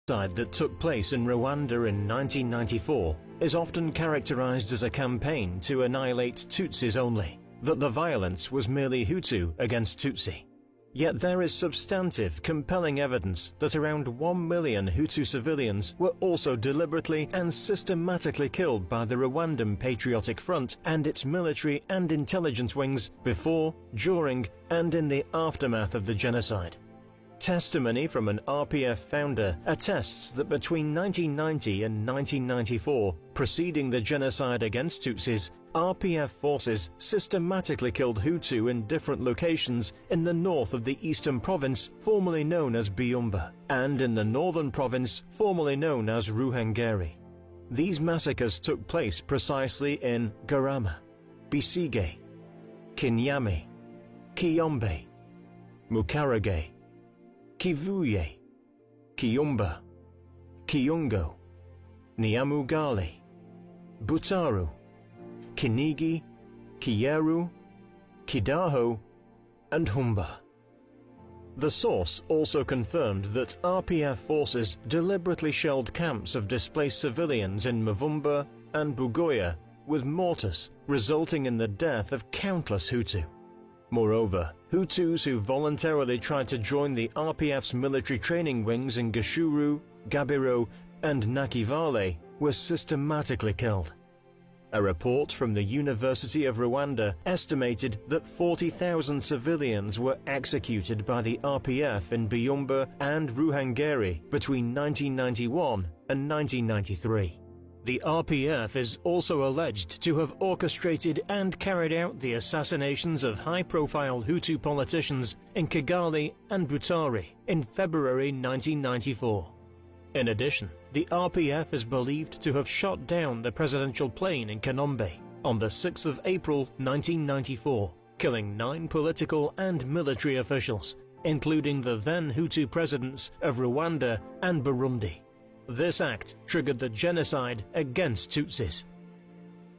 genocide that took place in Rwanda in 1994 is often characterized as a campaign to annihilate Tutsis only, that the violence was merely Hutu against Tutsi. Yet there is substantive, compelling evidence that around 1 million Hutu civilians were also deliberately and systematically killed by the Rwandan Patriotic Front and its military and intelligence wings before, during, and in the aftermath of the genocide. Testimony from an RPF founder attests that between 1990 and 1994, preceding the genocide against Tutsis, RPF forces systematically killed Hutu in different locations in the north of the eastern province formerly known as Byumba, and in the northern province formerly known as Ruhengeri. These massacres took place precisely in Garama, Bisige, Kinyami, Kiyombe, Mukarage, Kivuye, Kiyumba, Kiyungo, Nyamugali, Butaru, Kinigi, Kiyeru, Kidaho, and Humba. The source also confirmed that RPF forces deliberately shelled camps of displaced civilians in Mavumba and Bugoya with mortars, resulting in the death of countless Hutu. Moreover, Hutus who voluntarily tried to join the RPF's military training wings in Gashuru, Gabiro, and Nakivale were systematically killed. A report from the University of Rwanda estimated that 40,000 civilians were executed by the RPF in Byumba and Ruhengeri between 1991 and 1993. The RPF is also alleged to have orchestrated and carried out the assassinations of high-profile Hutu politicians in Kigali and Butare in February 1994. In addition, the RPF is believed to have shot down the presidential plane in Kanombe on the 6th of April 1994, killing 9 political and military officials, including the then Hutu presidents of Rwanda and Burundi. This act triggered the genocide against Tutsis.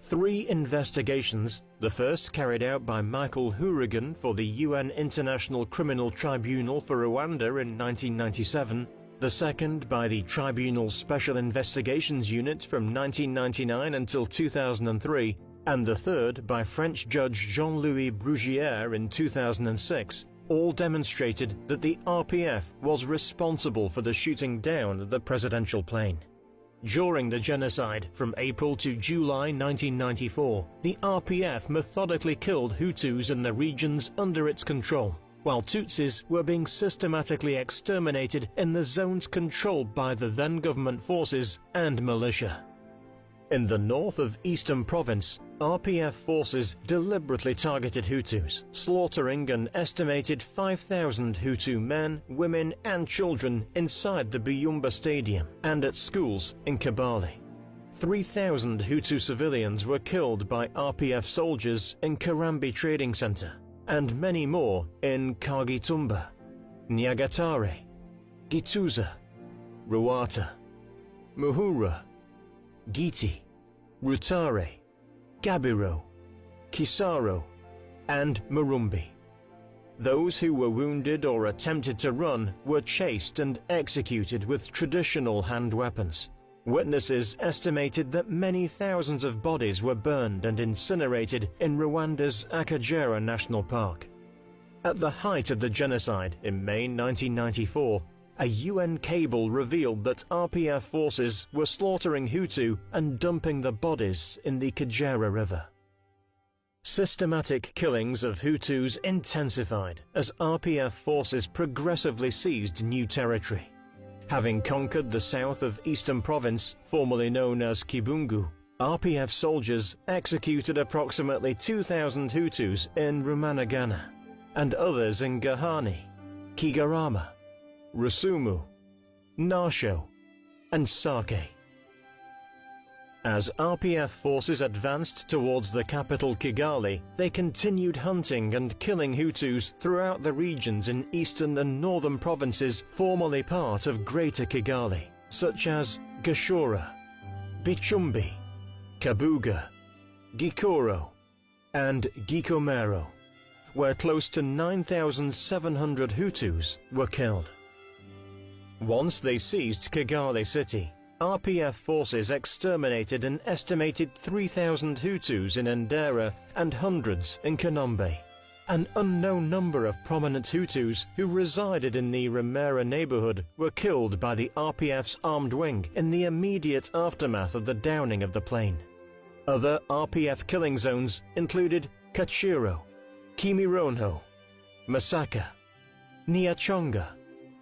3 investigations, the first carried out by Michael Hourigan for the UN International Criminal Tribunal for Rwanda in 1997, the second by the Tribunal's Special Investigations Unit from 1999 until 2003, and the third by French judge Jean-Louis Bruguière in 2006, all demonstrated that the RPF was responsible for the shooting down of the presidential plane. During the genocide from April to July 1994, the RPF methodically killed Hutus in the regions under its control, while Tutsis were being systematically exterminated in the zones controlled by the then government forces and militia. In the north of Eastern Province, RPF forces deliberately targeted Hutus, slaughtering an estimated 5,000 Hutu men, women and children inside the Byumba Stadium and at schools in Kabale. 3,000 Hutu civilians were killed by RPF soldiers in Karambi Trading Center, and many more in Kagitumba, Nyagatare, Gituza, Ruata, Muhura, Giti, Rutare, Gabiro, Kisaro, and Marumbi. Those who were wounded or attempted to run were chased and executed with traditional hand weapons. Witnesses estimated that many thousands of bodies were burned and incinerated in Rwanda's Akagera National Park. At the height of the genocide in May 1994, a UN cable revealed that RPF forces were slaughtering Hutu and dumping the bodies in the Kagera River. Systematic killings of Hutus intensified as RPF forces progressively seized new territory. Having conquered the south of Eastern Province, formerly known as Kibungu, RPF soldiers executed approximately 2,000 Hutus in Rumanagana, and others in Gahani, Kigarama, Rusumu, Narsho, and Sake. As RPF forces advanced towards the capital Kigali, they continued hunting and killing Hutus throughout the regions in eastern and northern provinces formerly part of Greater Kigali, such as Gashora, Bichumbi, Kabuga, Gikoro, and Gikomero, where close to 9,700 Hutus were killed. Once they seized Kigali city, RPF forces exterminated an estimated 3,000 Hutus in Ndera and hundreds in Kanombe. An unknown number of prominent Hutus who resided in the Remera neighborhood were killed by the RPF's armed wing in the immediate aftermath of the downing of the plane. Other RPF killing zones included Kachiro, Kimironho, Masaka, Nyachonga,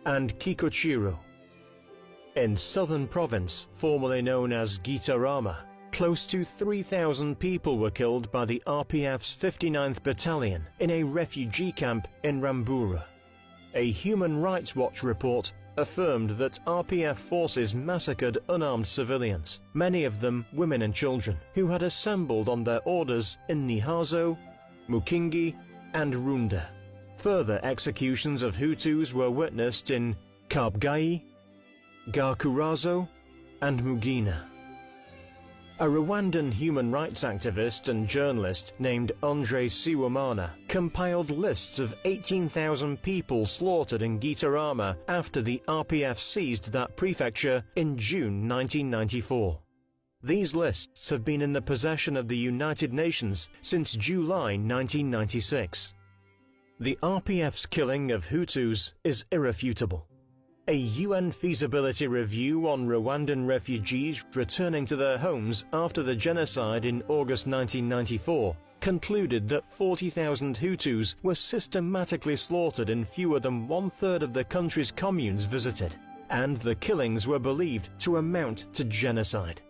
and Kikochiro. In southern province, formerly known as Gitarama, close to 3,000 people were killed by the RPF's 59th Battalion in a refugee camp in Rambura. A Human Rights Watch report affirmed that RPF forces massacred unarmed civilians, many of them women and children, who had assembled on their orders in Nihazo, Mukingi, and Runda. Further executions of Hutus were witnessed in Kabgayi, Gakurazo, and Mugina. A Rwandan human rights activist and journalist named Andre Siwamana compiled lists of 18,000 people slaughtered in Gitarama after the RPF seized that prefecture in June 1994. These lists have been in the possession of the United Nations since July 1996. The RPF's killing of Hutus is irrefutable. A UN feasibility review on Rwandan refugees returning to their homes after the genocide in August 1994 concluded that 40,000 Hutus were systematically slaughtered in fewer than one-third of the country's communes visited, and the killings were believed to amount to genocide.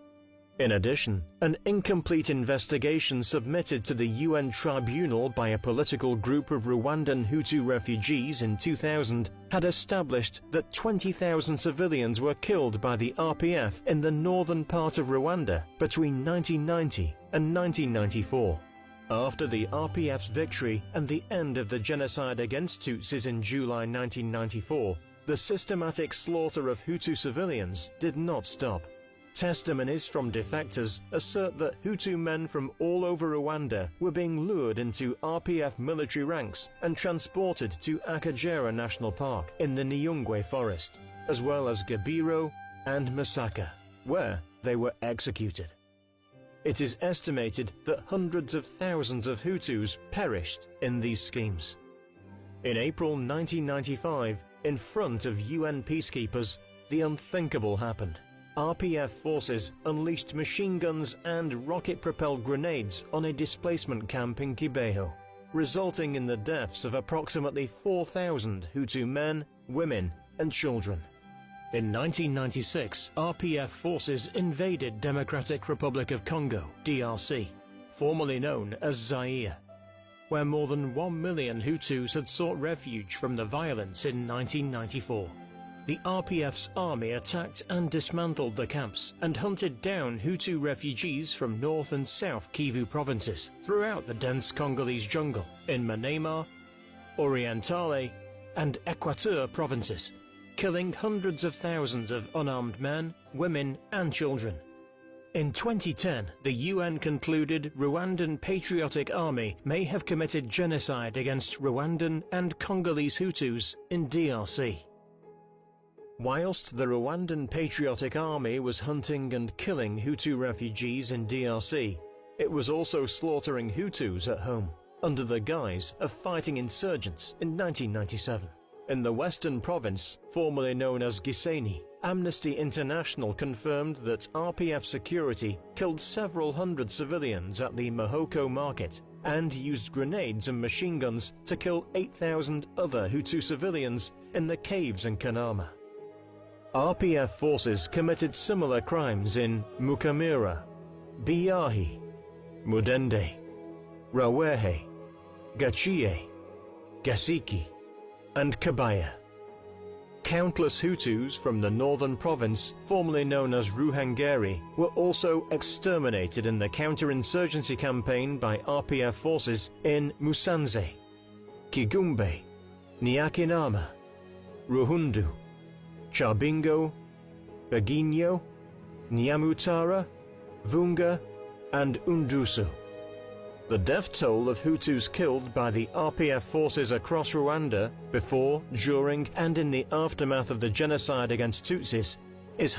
In addition, an incomplete investigation submitted to the UN tribunal by a political group of Rwandan Hutu refugees in 2000 had established that 20,000 civilians were killed by the RPF in the northern part of Rwanda between 1990 and 1994. After the RPF's victory and the end of the genocide against Tutsis in July 1994, the systematic slaughter of Hutu civilians did not stop. Testimonies from defectors assert that Hutu men from all over Rwanda were being lured into RPF military ranks and transported to Akagera National Park in the Nyungwe forest, as well as Gabiro and Masaka, where they were executed. It is estimated that hundreds of thousands of Hutus perished in these schemes. In April 1995, in front of UN peacekeepers, the unthinkable happened. RPF forces unleashed machine guns and rocket-propelled grenades on a displacement camp in Kibeho, resulting in the deaths of approximately 4,000 Hutu men, women, and children. In 1996, RPF forces invaded Democratic Republic of Congo, DRC, formerly known as Zaire, where more than 1 million Hutus had sought refuge from the violence in 1994. The RPF's army attacked and dismantled the camps and hunted down Hutu refugees from North and South Kivu provinces throughout the dense Congolese jungle in Maniema, Orientale, and Equateur provinces, killing hundreds of thousands of unarmed men, women, and children. In 2010, the UN concluded Rwandan Patriotic Army may have committed genocide against Rwandan and Congolese Hutus in DRC. Whilst the Rwandan Patriotic Army was hunting and killing Hutu refugees in DRC, it was also slaughtering Hutus at home, under the guise of fighting insurgents in 1997. In the western province, formerly known as Gisenyi, Amnesty International confirmed that RPF security killed several hundred civilians at the Mahoko market and used grenades and machine guns to kill 8,000 other Hutu civilians in the caves in Kanama. RPF forces committed similar crimes in Mukamira, Biyahi, Mudende, Rawehe, Gachie, Gasiki, and Kabaya. Countless Hutus from the northern province, formerly known as Ruhengeri, were also exterminated in the counterinsurgency campaign by RPF forces in Musanze, Kigumbe, Nyakinama, Ruhundu, Chabingo, Baginyo, Nyamutara, Vunga, and Undusu. The death toll of Hutus killed by the RPF forces across Rwanda before, during and in the aftermath of the genocide against Tutsis is